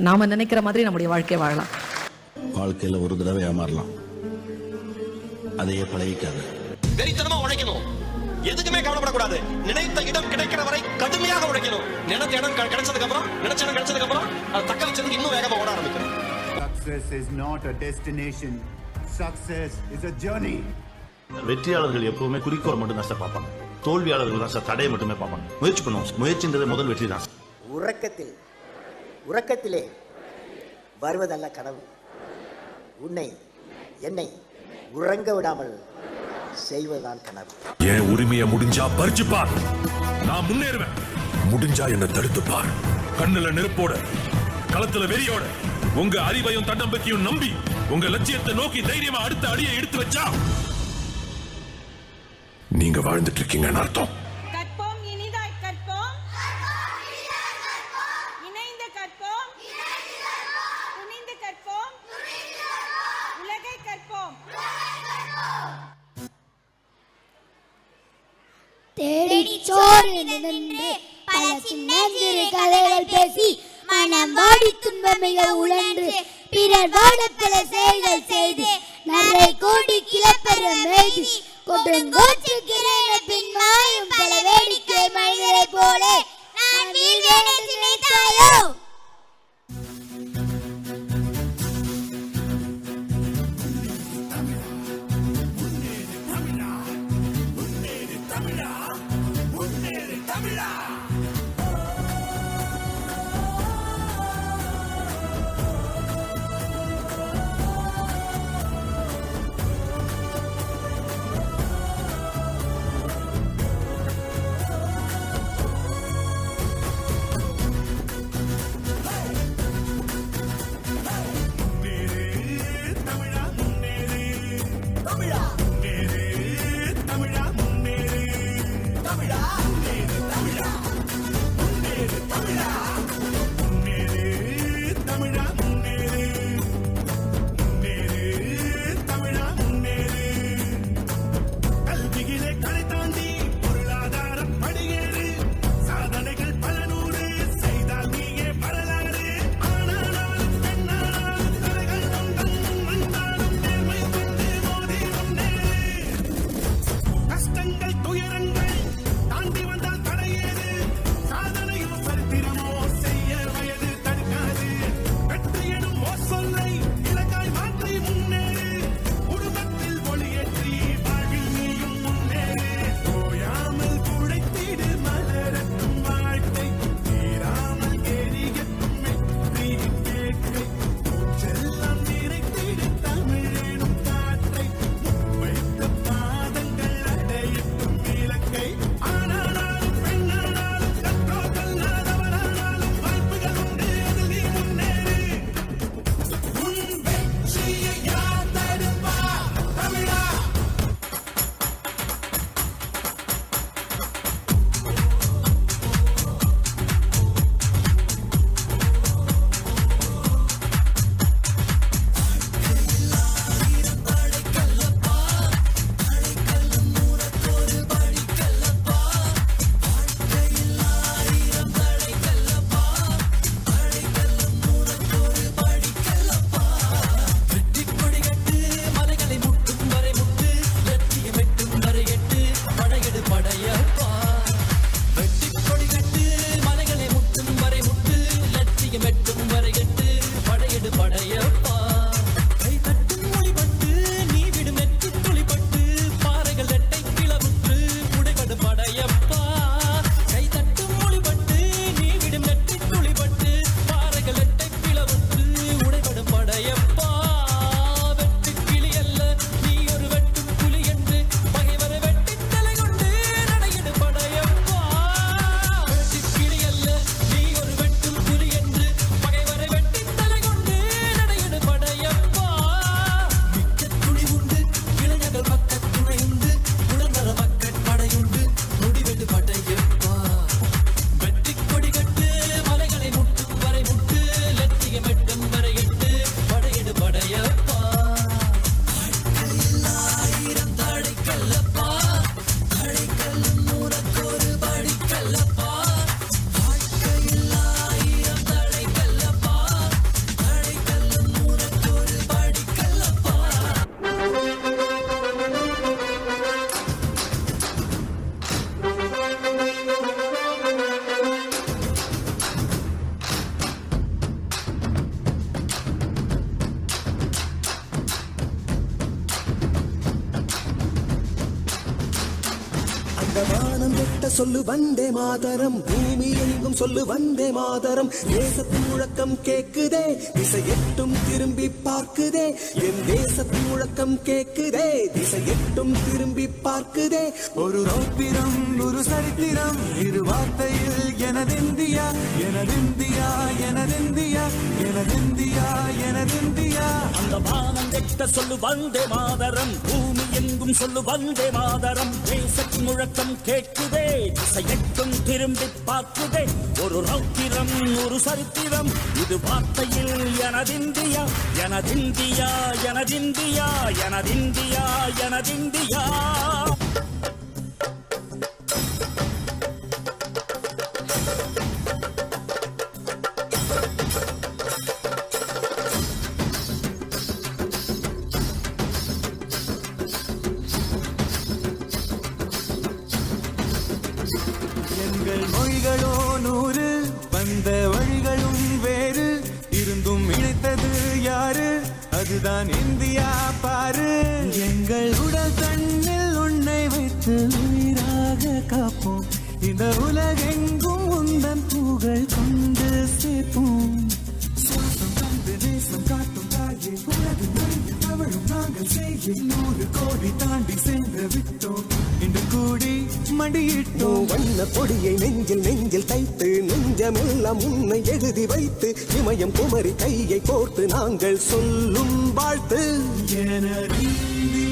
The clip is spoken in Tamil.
நாம நினைக்கிற மாதிரி நம்முடைய வாழ்க்கையை வாழலாம். வாழ்க்கையில ஒரு தடவை ஏமாறலாம், அதையே பழகிக்காது. வெறித்தனமா உழைக்கணும், எதுக்குமே கவலைப்படக்கூடாது. நினைத்த இடம் கிடைக்கிற வரை கடுமையாக உழைக்கணும். நினைத்த இடம் கிடைச்சதுக்கு அப்புறம் அது தக்க வச்சதுக்கு இன்னும் வேகமா ஓட ஆரம்பிக்கணும். Success is not a destination. Success is a journey. வெற்றியாளர்கள் எப்பவுமே குறிக்கோள் மட்டும் தான் சார் பார்ப்பாங்க, தோல்வியாளர்கள் தான் சார் தடையை மட்டுமே பார்ப்பாங்க. முயற்சி பண்ணுவோம், முயற்சின்றது முதல் வெற்றி தான். உறக்கத்திலே வருவதல்ல கனவு, என்னை உறங்க விடாமல் செய்வதுதான் கனவு. என் உரிமையை முடிஞ்சா பறிச்சுப்பார், நான் முன்னேறுவேன். முடிஞ்சா என்ன தடுத்துப்பார். கண்ணுல நெருப்போட, களத்துல வெறியோட, உங்க அறிவையும் தன்னம்பிக்கையும் நம்பி உங்க லட்சியத்தை நோக்கி தைரியமா அடுத்த அடியை எடுத்து வச்சா நீங்க வாழ்ந்துட்டு இருக்கீங்கன்னு அர்த்தம். கற்போம், இனிதாய் கற்போம், இணைந்து கற்போம், துணிந்து கற்போம், உலகை கற்போம். தேடிச்சோறு நின்று பல சின்னஞ்சிறு கதைகள் பேசி மனம் வாடி துன்பமிக உழன்று பிறர் வாட பல செயல்கள் செய்து நிறைய கோடி கிளப்பெறும் எழுதி கொடுங்கோற்றுகிறேன் பின் மாயும் பல வேடிக்கை மனிதரை போல நான் வீழ்வேன் என்று நினைத்தாயோ? அந்த வானம் வெட்ட சொல்லு வந்தே மாதரம், பூமி எங்கும் சொல்லு வந்தே மாதரம். தேசத்தின் முழக்கம் கேக்குதே, திசை எட்டும் திரும்பி பார்க்குதே. என் தேசத்தின் முழக்கம் கேக்குதே, திசை எட்டும் திரும்பி பார்க்குதே. ஒரு ரௌத்திரம் ஒரு சரித்திரம், இரு வார்த்தையில் எனதிந்தியா எனதிந்தியா எனதிந்தியா எனதிந்தியா எனதிந்தியா. அந்த வானம் வெட்ட சொல்லு வந்தே மாதரம், பூமி எங்கும் சொல்லு வந்தே மாதரம். தேசத்தின் முழக்கம் கேட்குதே, திசை எட்டும் திரும்பி பார்க்குதே. ஒரு ரௌத்திரம் ஒரு சரித்திரம், இது வார்த்தையில் எனதிந்தியா எனதிந்தியா எனதிந்தியா எனதிந்தியா எனதிந்தியா. எங்கள் மொழிகளோ 100, வந்த வழிகளும் வேறு, இருந்தும் இணைத்தது யாரு? அதுதான் இந்தியா பாரு. எங்கள் உடல் தன்னில் உன்னை வைத்து உயிராக காப்போம், இந்த உலகெங்கும் உந்தன் புகழ் கொண்டு சேர்ப்போம். சுவாசம் தந்து தேசம் காட்டும் தாயே, உலகின் தவழும் நாங்கள் செய்ய 100 கோடி தாண்டி சென்று விட்டோம். இன்று கூடி மடியிட்டோம். வண்ண கொடியை நெஞ்சில் நெஞ்சில் தைத்து, நெஞ்சமெல்லாம் உன்னை எழுதி வைத்து, இமயம் குமரி கையை கோர்த்து நாங்கள் சொல்லும் வாழ்த்து. எனதிந்தியா